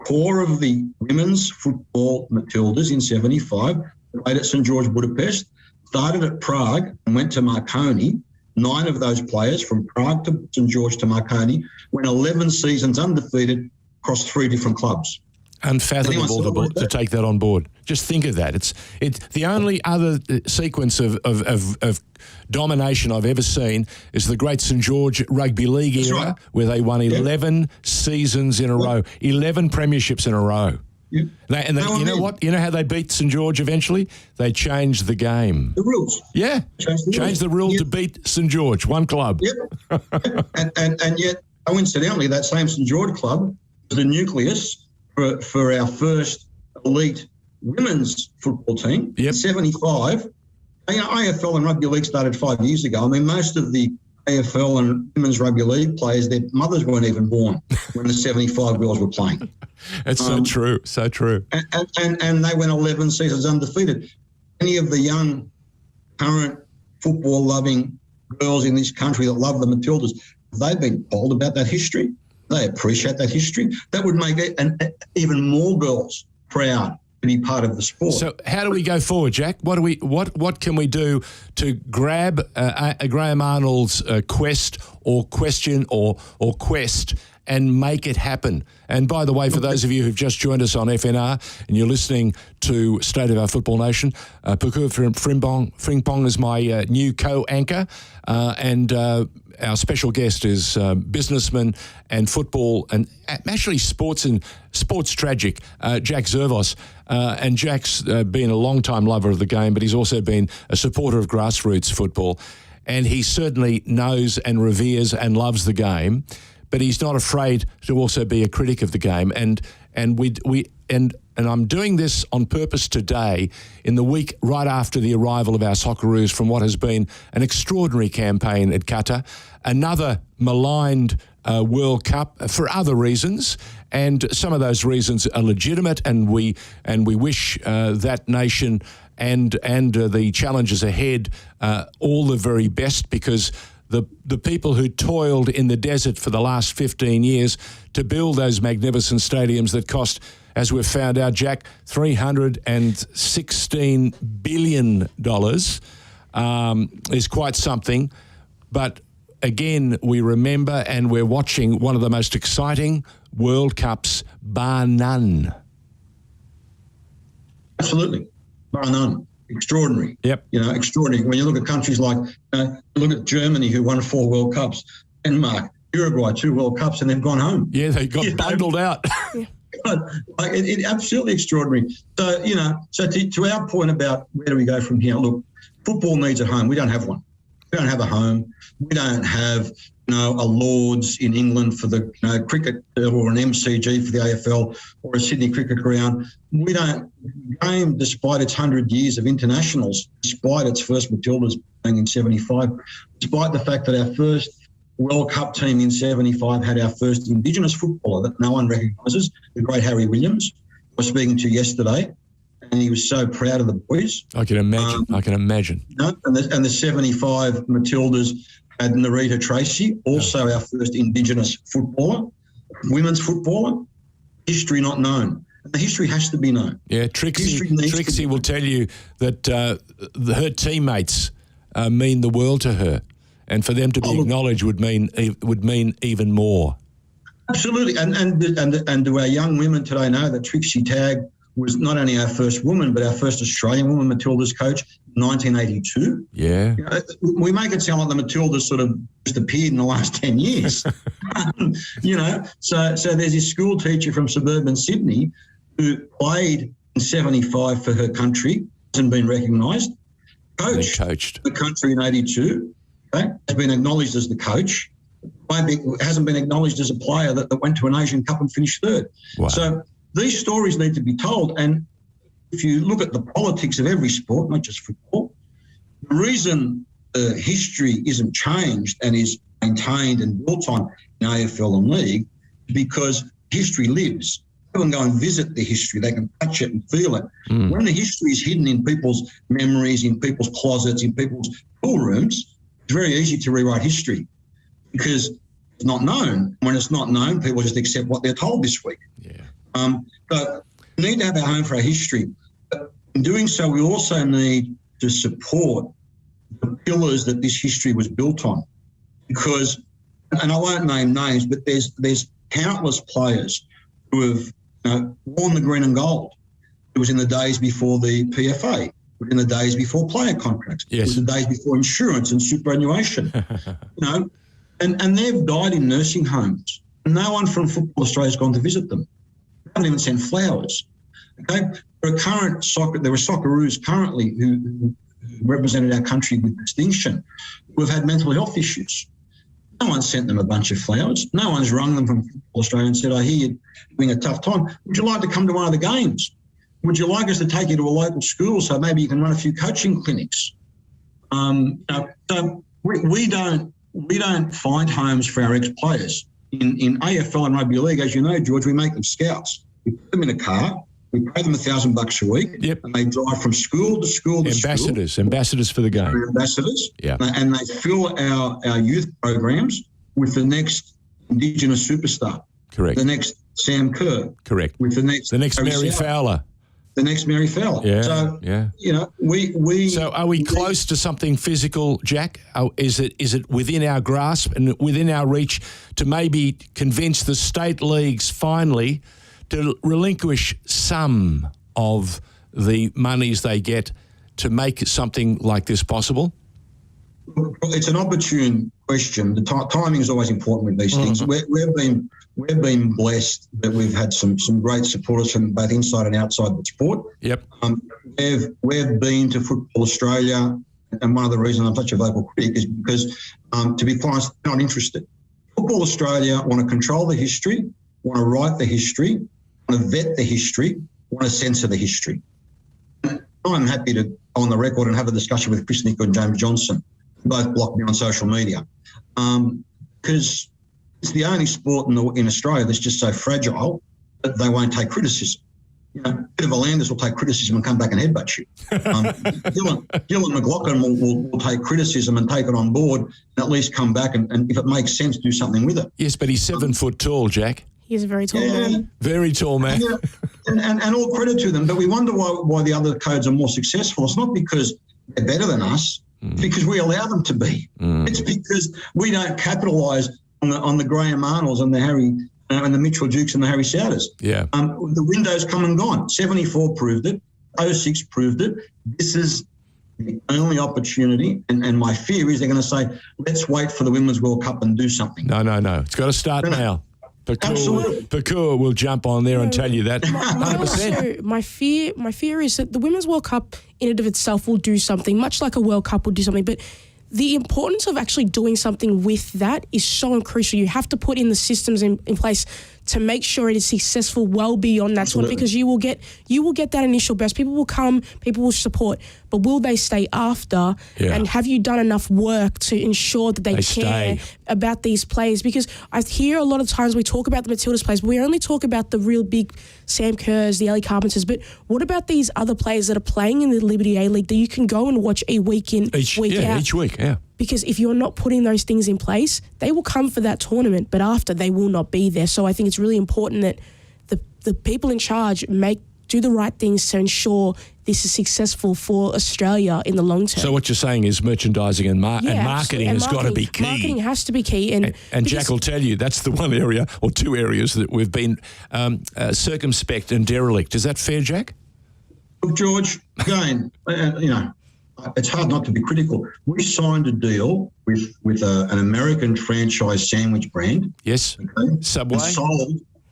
Core of the women's football Matildas in 75 played at St. George Budapest, started at Prague and went to Marconi. 9 of those players from Prague to St. George to Marconi went 11 seasons undefeated across 3 different clubs. Unfathomable to take that on board. Just think of that. It's the only other sequence of domination I've ever seen is the great St. George Rugby League era, where they won 11 seasons in a row, 11 premierships in a row. Yeah. You know what? You know how they beat St. George eventually? They changed the game. The rules. Yeah. Changed the rule to beat St. George, one club. Yep. and yet, coincidentally, that same St. George club was the nucleus for our first elite women's football team. Yep. 75. AFL and rugby league started 5 years ago. I mean, most of the AFL and women's rugby league players, their mothers weren't even born when the 75 girls were playing. It's so true, so true. And they went 11 seasons undefeated. Any of the young, current football-loving girls in this country that love the Matildas, they've been told about that history. They appreciate that history. That would make even more girls proud to be part of the sport. So how do we go forward, Jack? What can we do to grab Graham Arnold's quest or question or quest and make it happen? And by the way, for those of you who've just joined us on FNR and you're listening to State of Our Football Nation, Pokuah Frimpong is my new co-anchor, and our special guest is businessman and football and actually sports tragic, Jack Zervos. And Jack's been a long-time lover of the game, but he's also been a supporter of grassroots football. And he certainly knows and reveres and loves the game, but he's not afraid to also be a critic of the game. And I'm doing this on purpose today in the week right after the arrival of our Socceroos from what has been an extraordinary campaign at Qatar, another maligned World Cup for other reasons, and some of those reasons are legitimate, and we wish that nation and the challenges ahead all the very best, because the people who toiled in the desert for the last 15 years to build those magnificent stadiums that cost, as we've found out, Jack, $316 billion is quite something. But again, we remember and we're watching one of the most exciting World Cups, bar none. Absolutely, bar none. Extraordinary. Yep. Extraordinary. When you look at countries like, look at Germany, who won 4 World Cups, Denmark, Uruguay, 2 World Cups, and they've gone home. Yeah, they got bundled out. It absolutely extraordinary. So, to our point about where do we go from here, look, football needs a home. We don't have one. We don't have a home. We don't have, a Lords in England for the cricket, or an MCG for the AFL, or a Sydney Cricket Ground. We don't game, despite its 100 years of internationals, despite its first Matildas playing in 75, despite the fact that our first World Cup team in 75 had our first Indigenous footballer that no one recognises, the great Harry Williams. I was speaking to yesterday, and he was so proud of the boys. I can imagine. And the 75 Matildas had Narita Tracy, also our first Indigenous footballer, women's footballer. History not known. And the history has to be known. Yeah, Trixie will tell you that her teammates mean the world to her, and for them to be acknowledged would mean even more. Absolutely, and do our young women today know that Trixie Tagg was not only our first woman, but our first Australian woman Matildas coach in 1982. Yeah. We make it sound like the Matildas sort of just appeared in the last 10 years. So there's this school teacher from suburban Sydney who played in 75 for her country, hasn't been recognised, coached the country in 82, okay, has been acknowledged as the coach, hasn't been acknowledged as a player that went to an Asian Cup and finished third. Wow. So these stories need to be told. And if you look at the politics of every sport, not just football, the reason history isn't changed and is maintained and built on in AFL and League is because history lives. People can go and visit the history. They can touch it and feel it. When the history is hidden in people's memories, in people's closets, in people's pool rooms, it's very easy to rewrite history because it's not known. When it's not known, people just accept what they're told this week. Yeah. But we need to have our home for our history. But in doing so, we also need to support the pillars that this history was built on. Because, and I won't name names, but there's countless players who have worn the green and gold. It was in the days before the PFA. It was in the days before player contracts. Yes. It was the days before insurance and superannuation. And they've died in nursing homes. No one from Football Australia has gone to visit them. They haven't even sent flowers. Okay, there are Socceroos currently who represented our country with distinction who have had mental health issues. No one sent them a bunch of flowers. No one's rung them from Football Australia and said, I hear you're having a tough time. Would you like to come to one of the games? Would you like us to take you to a local school so maybe you can run a few coaching clinics? So we don't find homes for our ex-players. In AFL and rugby league, as you know, George, we make them scouts. We put them in a car. We pay them $1,000 a week. Yep. And they drive from school to school to Ambassadors for the game. Ambassadors. Yeah. And they fill our youth programs with the next Indigenous superstar. Correct. The next Sam Kerr. Correct. With the next Mary Fowler. the next Mary Fowler. Yeah, So, yeah. you know, we So are we close to something physical, Jack? Is it within our grasp and within our reach to maybe convince the state leagues finally to relinquish some of the monies they get to make something like this possible? It's an opportune question. The timing is always important with these things. We've been blessed that we've had some great supporters from both inside and outside the sport. Yep. We've been to Football Australia, and one of the reasons I'm such a vocal critic is because, to be honest, they're not interested. Football Australia want to control the history, want to write the history, want to vet the history, want to censor the history. I'm happy to go on the record and have a discussion with Chris Nick and James Johnson. Both block me on social media because it's the only sport in Australia that's just so fragile that they won't take criticism. You know, a bit of a Landers will take criticism and come back and headbutt you. Gillan McLaughlin will take criticism and take it on board and at least come back and if it makes sense, do something with it. Yes, but he's 7 foot tall, Jack. He's a very tall man. Very tall man. Yeah, and all credit to them. But we wonder why the other codes are more successful. It's not because they're better than us. It's because we allow them to be. It's because we don't capitalise on the Graham Arnolds and the Harry and the Mitchell Dukes and the Harry Souders. Yeah. The window's come and gone. 74 proved it. 06 proved it. This is the only opportunity. And my fear is they're going to say, let's wait for the Women's World Cup and do something. No. It's got to start now. Pokuah will jump on there and tell you that 100%. My fear is that the Women's World Cup in and of itself will do something, much like a World Cup will do something, but the importance of actually doing something with that is so crucial. You have to put in the systems in place to make sure it is successful well beyond that tournament, because you will get that initial burst. People will come, people will support, but will they stay after? Yeah. And have you done enough work to ensure that they care stay about these players? Because I hear a lot of times we talk about the Matildas players, but we only talk about the real big Sam Kerrs, the Ellie Carpenters, but what about these other players that are playing in the Liberty A-League that you can go and watch week in, week out? Each week, yeah. Because if you're not putting those things in place, they will come for that tournament, but after they will not be there. So I think it's really important that the people in charge do the right things to ensure this is successful for Australia in the long term. So what you're saying is mercircumventing and marketing has got to be key. Marketing has to be key. And Jack will tell you that's the one area or two areas that we've been circumspect and derelict. Is that fair, Jack? Look, George, again, it's hard not to be critical. We signed a deal with an American franchise sandwich brand. Yes. Okay? Subway.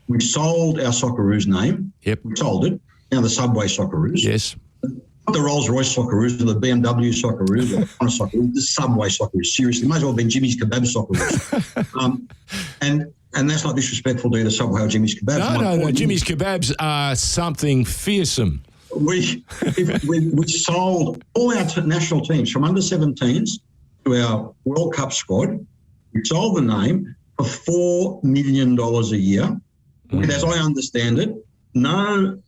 We sold our Socceroos name. Yep. We sold it. Now the Subway Socceroos. Yes. Not the Rolls-Royce Socceroos or the BMW Socceroos or the Honda Socceroos, the Subway Socceroos. Seriously, might as well have been Jimmy's Kebab Socceroos. And that's not disrespectful to either Subway or Jimmy's Kebabs. No. Jimmy's Kebabs are something fearsome. We sold all our national teams from under 17s to our World Cup squad. We sold the name for $4 million a year. And as I understand it, no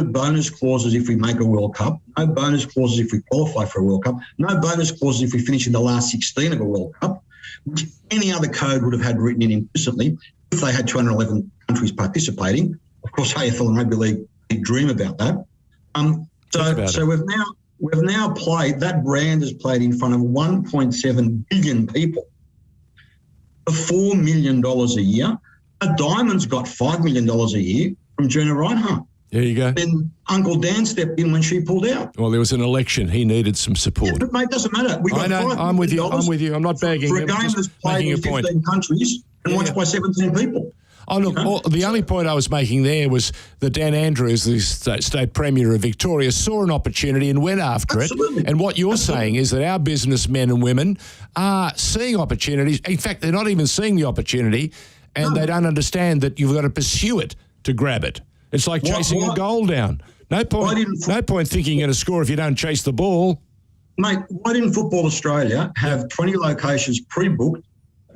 bonus clauses if we make a World Cup, no bonus clauses if we qualify for a World Cup, no bonus clauses if we finish in the last 16 of a World Cup, which any other code would have had written in implicitly if they had 211 countries participating. Of course, AFL and Rugby League dream about that. So we've now played, that brand has played in front of 1.7 billion people for $4 million a year. A Diamond's got $5 million a year from Gina Reinhart. There you go. Then Uncle Dan stepped in when she pulled out. Well, there was an election. He needed some support. Yeah, but mate, it doesn't matter. We got I'm with you. I'm not begging. For a game that's played in 15 countries and watched by 17 people. Oh, look, the only point I was making there was that Dan Andrews, the state premier of Victoria, saw an opportunity and went after it. And what you're saying is that our businessmen and women are seeing opportunities. In fact, they're not even seeing the opportunity, and they don't understand that you've got to pursue it to grab it. It's like chasing a goal down. No point thinking you're going to score if you don't chase the ball. Mate, why didn't Football Australia have 20 locations pre-booked,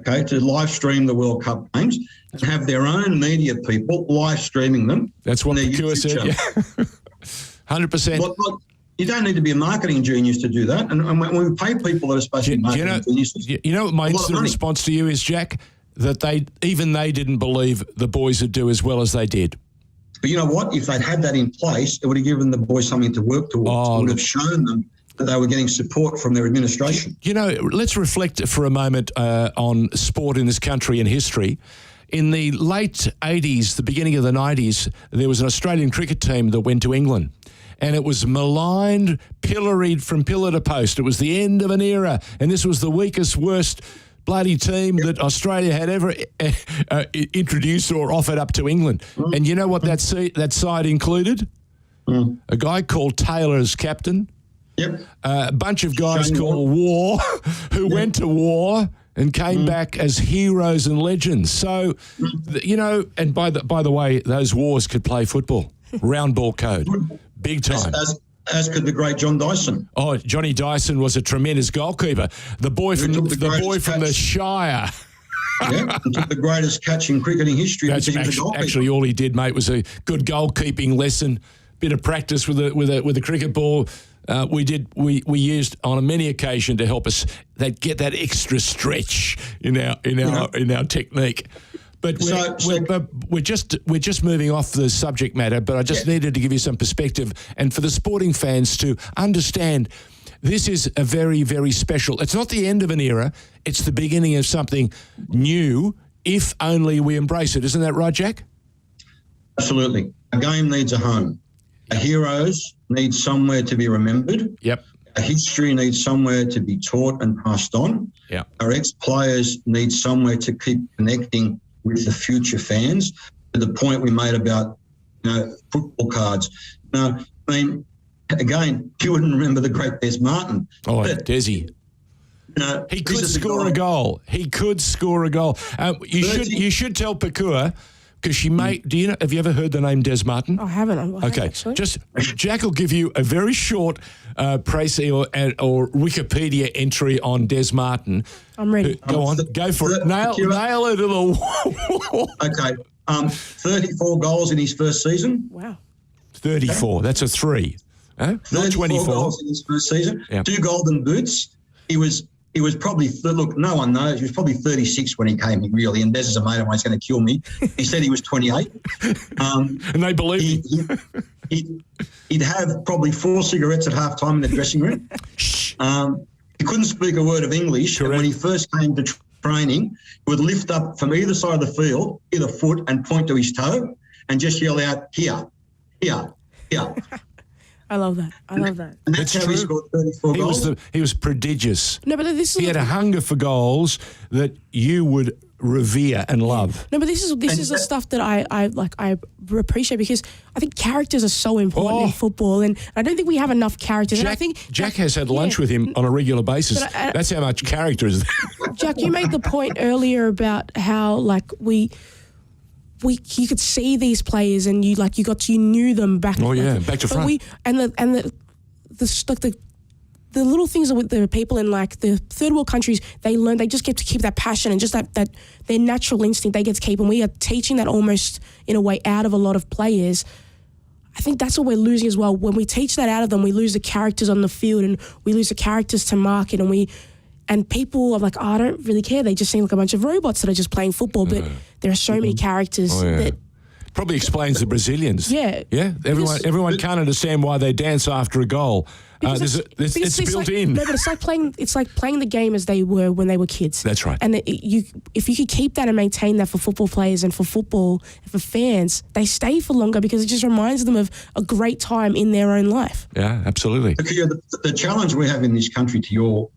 to live stream the World Cup games and have their own media people live streaming them? That's what Pokuah said, yeah. 100%. Look, you don't need to be a marketing genius to do that. And when we pay people that are supposed to be marketing geniuses... You know what my instant response to you is, Jack? That they didn't believe the boys would do as well as they did. But you know what? If they'd had that in place, it would have given the boys something to work towards. It would have shown them that they were getting support from their administration. You know, let's reflect for a moment on sport in this country and history. In the late 80s, the beginning of the 90s, there was an Australian cricket team that went to England. And it was maligned, pilloried from pillar to post. It was the end of an era. And this was the weakest, worst bloody team that Australia had ever introduced or offered up to England. And you know what that side included? A guy called Taylor as captain. Yep. A bunch of guys called War who went to war and came back as heroes and legends. So, you know, and by the way, those wars could play football. Round ball code. Big time. As could the great John Dyson. Oh, Johnny Dyson was a tremendous goalkeeper. The boy from the Shire. Yeah, he took the greatest catch in cricketing history. That's actually all he did, mate, was a good goalkeeping lesson, bit of practice with a cricket ball. We used on many occasions to help us get that extra stretch in our technique. But we're just moving off the subject matter. But I just needed to give you some perspective, and for the sporting fans to understand, this is a very, very special. It's not the end of an era; it's the beginning of something new. If only we embrace it, isn't that right, Jack? Absolutely. A game needs a home. Our heroes need somewhere to be remembered. Yep. Our history needs somewhere to be taught and passed on. Yep. Our ex-players need somewhere to keep connecting with the future fans, to the point we made about, football cards. Now, I mean, again, you wouldn't remember the great Des Martin. Oh, Desi. He could score a goal. He could score a goal. You should tell Pokuah, because she may. Do you know? Have you ever heard the name Des Martin? I haven't. Okay, just Jack will give you a very short précis or Wikipedia entry on Des Martin. I'm ready. Go on, go for it. Nail it to the wall. Okay, 34 goals in his first season. Wow. 34. That's a 3. Not 24 goals in his first season. Yep. 2 golden boots. He was probably, look, no one knows. He was probably 36 when he came in, really. And Des is a mate of mine, he's going to kill me. He said he was 28. And they believe he'd have probably 4 cigarettes at halftime in the dressing room. He couldn't speak a word of English. Correct. And when he first came to training, he would lift up from either side of the field, either foot, and point to his toe and just yell out, here, here, here. I love that. And that's how he scored 34 goals. He was prodigious. No, but he had a hunger for goals that you would revere and love. No, but this is the stuff that I appreciate, because I think characters are so important in football, and I don't think we have enough characters. Jack, and I think Jack has had lunch with him on a regular basis. That's how much character is there. Jack, you made the point earlier about how you could see these players and you knew them back. Oh yeah, back to front. The little things with the people in the third world countries, they just get to keep that passion and just that their natural instinct they get to keep, and we are teaching that almost in a way out of a lot of players. I think that's what we're losing as well. When we teach that out of them, we lose the characters on the field and we lose the characters to market, and people are like, I don't really care. They just seem like a bunch of robots that are just playing football. But there are so many characters that probably explains the Brazilians. Yeah. Everyone can't understand why they dance after a goal. It's built in. No, but it's like playing the game as they were when they were kids. That's right. And if you could keep that and maintain that for football players and for football and for fans, they stay for longer because it just reminds them of a great time in their own life. Yeah, absolutely. The challenge we have in this country, to your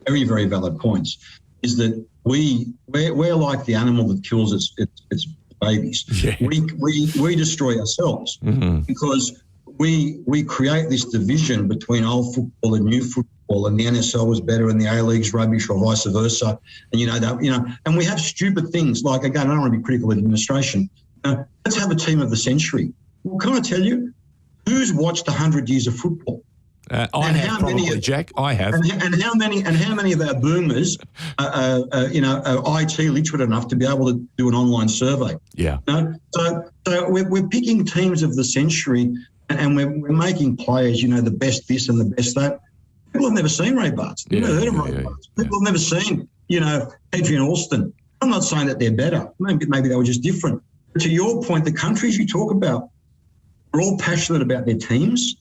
very, very valid points, is that we're like the animal that kills its babies. Yeah. We destroy ourselves because we create this division between old football and new football, and the NSL was better and the A-League's rubbish, or vice versa. And and we have stupid things like, again, I don't want to be critical of administration. Let's have a team of the century. Well, can I tell you, who's watched 100 years of football? I have probably, Jack. I have. And how many of our boomers are IT literate enough to be able to do an online survey? Yeah. So we're picking teams of the century, and we're making players, the best this and the best that. People have never seen Ray Bart's. Never heard of Ray Bart's. People have never seen, Adrian Alston. I'm not saying that they're better. Maybe they were just different. to your point, the countries you talk about are all passionate about their teams,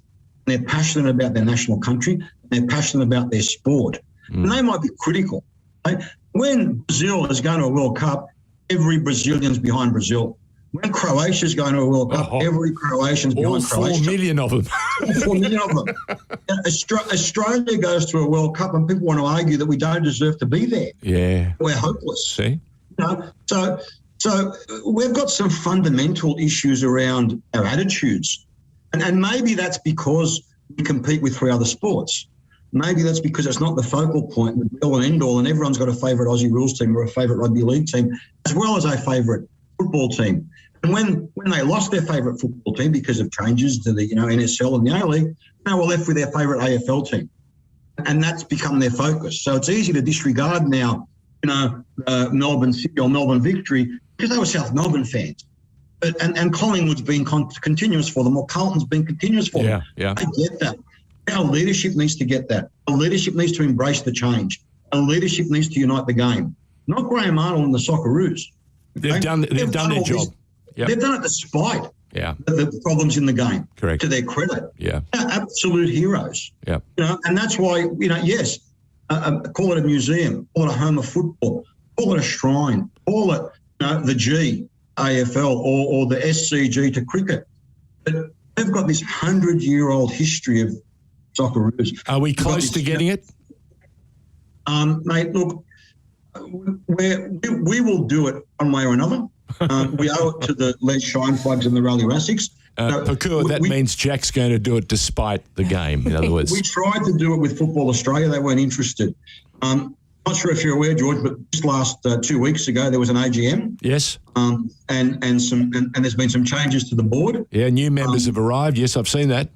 and they're passionate about their national country, and they're passionate about their sport. And they might be critical. Right? When Brazil is going to a World Cup, every Brazilian's behind Brazil. When Croatia's going to a World Cup, every Croatian's behind Croatia. 4 million of them. 4 million of them. Australia goes to a World Cup and people want to argue that we don't deserve to be there. Yeah. We're hopeless. See? So we've got some fundamental issues around our attitudes. And maybe that's because we compete with 3 other sports. Maybe that's because it's not the focal point, the be all and end all, and everyone's got a favourite Aussie rules team or a favourite rugby league team, as well as a favourite football team. And when they lost their favourite football team because of changes to the NSL and the A-League, now we're left with their favourite AFL team. And that's become their focus. So it's easy to disregard now, Melbourne City or Melbourne Victory because they were South Melbourne fans. And Collingwood's been continuous for them, or Carlton's been continuous for them. Yeah. I get that. Our leadership needs to get that. Our leadership needs to embrace the change. Our leadership needs to unite the game. Not Graham Arnold and the Socceroos. Okay? They've done their job. Yep. They've done it despite the problems in the game. Correct. To their credit. Yeah. They're absolute heroes. Yeah. And that's why, yes, call it a museum, call it a home of football, call it a shrine, call it the G, AFL, or the SCG to cricket. But they've got this 100-year-old history of Socceroos. Are we close to getting it? Mate, look, we will do it one way or another. We owe it to the Les Shine Plugs and the Rally Rassics. Pokuah, that means Jack's going to do it despite the game, in other words. We tried to do it with Football Australia. They weren't interested. Not sure if you're aware, George, but just last 2 weeks ago there was an AGM. Yes. And there's been some changes to the board. Yeah, new members have arrived. Yes, I've seen that.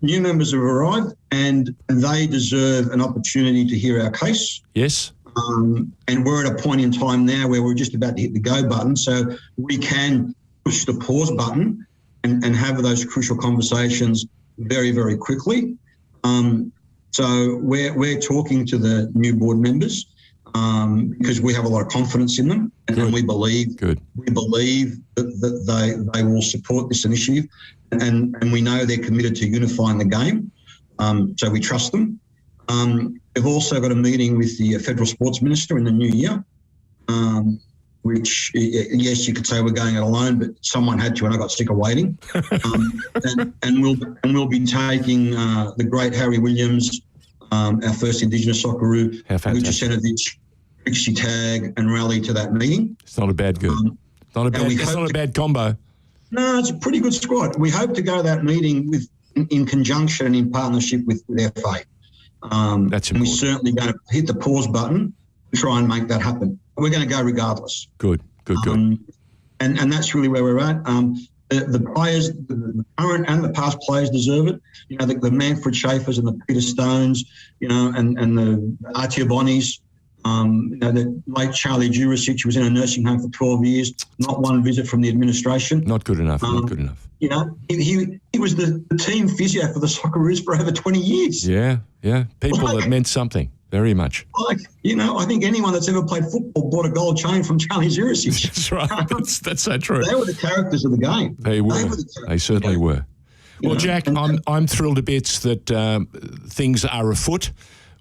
New members have arrived, and they deserve an opportunity to hear our case. Yes. And we're at a point in time now where we're just about to hit the go button, so we can push the pause button and have those crucial conversations very, very quickly. So we're talking to the new board members because we have a lot of confidence in them, and we believe that they will support this initiative, and we know they're committed to unifying the game. So we trust them. We've also got a meeting with the Federal Sports Minister in the new year, which, yes, you could say we're going it alone, but someone had to, and I got sick of waiting. and we'll be taking the great Harry Williams, our first Indigenous Socceroo, Vucinovic, Trixie Tag, and Rally to that meeting. It's not a bad good. It's not a bad combo. No, it's a pretty good squad. We hope to go to that meeting in conjunction and in partnership with FA. That's important. And we're certainly going to hit the pause button to try and make that happen. We're going to go regardless. Good. And that's really where we're at. The players, the current and the past players deserve it. The Manfred Schaefers and the Peter Stones, and the Artia Bonnies. The late Charlie Jurisic, who was in a nursing home for 12 years, not one visit from the administration. Not good enough. He was the team physio for the Socceroos for over 20 years. Yeah. People that meant something very much. I think anyone that's ever played football bought a gold chain from Charlie Jurisic. That's right. That's so true. They were the characters of the game. They were. They certainly were. Well, Jack, I'm thrilled to bits that things are afoot.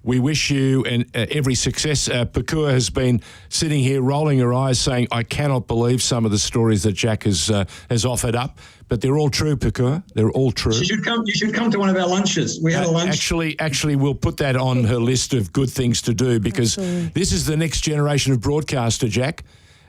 We wish you every success. Pokuah has been sitting here rolling her eyes saying, I cannot believe some of the stories that Jack has offered up. But they're all true, Pokuah. They're all true. You should come to one of our lunches. We had a lunch. Actually, we'll put that on her list of good things to do because this is the next generation of broadcaster, Jack.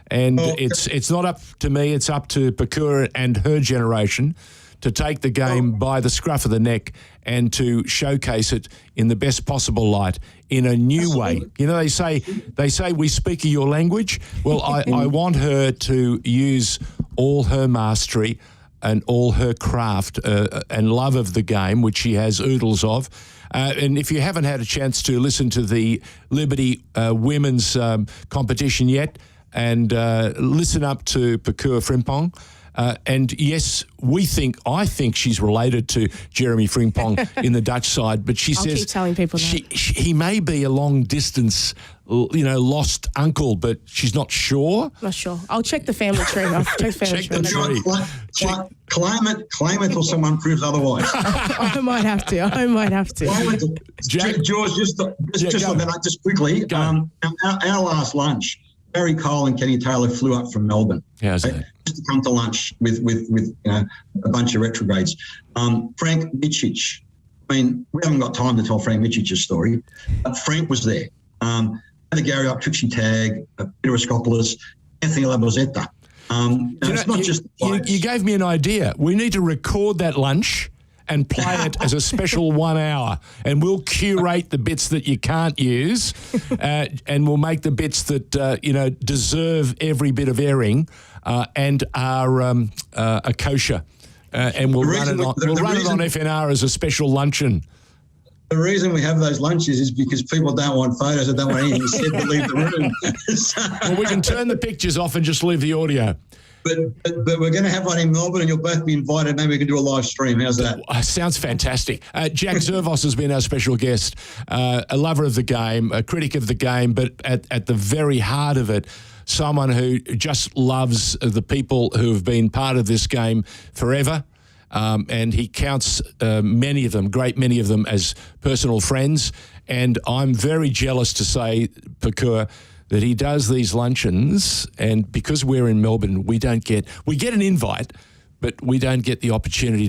And it's not up to me. It's up to Pokuah and her generation to take the game by the scruff of the neck and to showcase it in the best possible light in a new way. They say we speak your language. Well, I want her to use all her mastery and all her craft and love of the game, which she has oodles of. And if you haven't had a chance to listen to the Liberty women's competition yet, and listen up to Pokuah Frimpong. And yes, I think she's related to Jeremy Frimpong in the Dutch side, but she says keep telling people that. he may be a long distance lost uncle, but she's not sure. Not sure. I'll check the family tree. I'll check the family Check tree. the tree. Claim it till someone proves otherwise. I might have to. George, just quickly, our last lunch, Barry Cole and Kenny Taylor flew up from Melbourne. How's that? Just to come to lunch with a bunch of retrogrades. Frank Micic. I mean, we haven't got time to tell Frank Micic's story, but Frank was there. The Gary up, Trixie Tagg, Peter Escopoulos, Anthony Labozetta. It's not just you gave me an idea. We need to record that lunch and play it as a special 1 hour, and we'll curate the bits that you can't use, and we'll make the bits that deserve every bit of airing and are kosher, and we'll run it on FNR as a special luncheon. The reason we have those lunches is because people don't want photos or don't want anything said to leave the room. Well, we can turn the pictures off and just leave the audio. But we're going to have one in Melbourne, and you'll both be invited. Maybe we can do a live stream. How's that? Sounds fantastic. Jack Zervos has been our special guest, a lover of the game, a critic of the game, but at the very heart of it, someone who just loves the people who have been part of this game forever. And he counts many of them as personal friends. And I'm very jealous to say, Pokuah, that he does these luncheons, and because we're in Melbourne, we get an invite, but we don't get the opportunity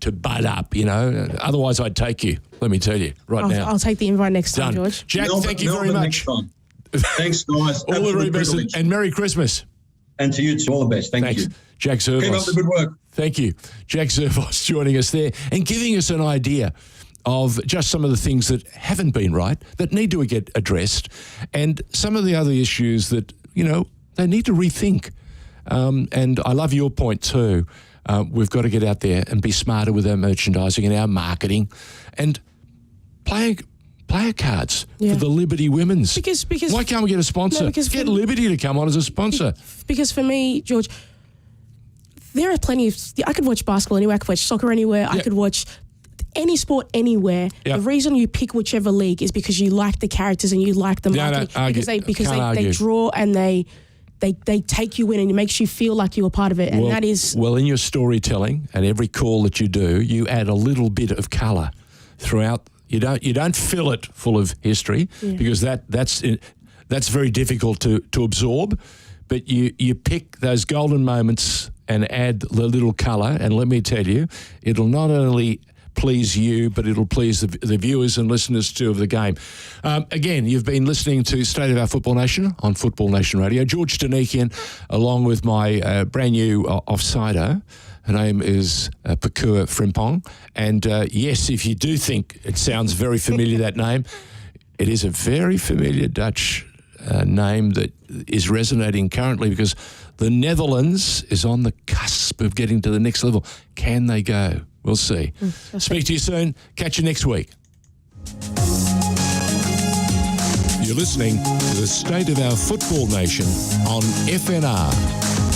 to butt up, Otherwise, I'd take you, let me tell you, now. I'll take the invite next time, Done. George. Jack, thank you very much. Thanks, guys. All the very best, and Merry Christmas. And to you, all the best. Thanks. You. Jack Zervos. Keep up the good work. Thank you. Jack Zervos joining us there and giving us an idea of just some of the things that haven't been right, that need to get addressed, and some of the other issues that, they need to rethink. And I love your point too. We've got to get out there and be smarter with our merchandising and our marketing and player cards for the Liberty Women's. Because why can't we get a sponsor? Get Liberty to come on as a sponsor. Because for me, George, there are plenty of... I could watch basketball anywhere. I could watch soccer anywhere. I could watch any sport anywhere. The reason you pick whichever league is because you like the characters and you like the marketing. Because they draw and they take you in, and it makes you feel like you're a part of it. And that is... Well, in your storytelling and every call that you do, you add a little bit of colour throughout. You don't fill it full of history because that's very difficult to absorb. But you pick those golden moments and add the little colour, and let me tell you, it'll not only please you, but it'll please the viewers and listeners too of the game. Again, you've been listening to State of Our Football Nation on Football Nation Radio. George Danikian, along with my brand new offsider. Her name is Pokuah Frimpong. And yes, if you do think it sounds very familiar, that name, it is a very familiar Dutch name that is resonating currently because the Netherlands is on the cusp of getting to the next level. Can they go? We'll see. Speak to you soon. Catch you next week. You're listening to the State of Our Football Nation on FNR.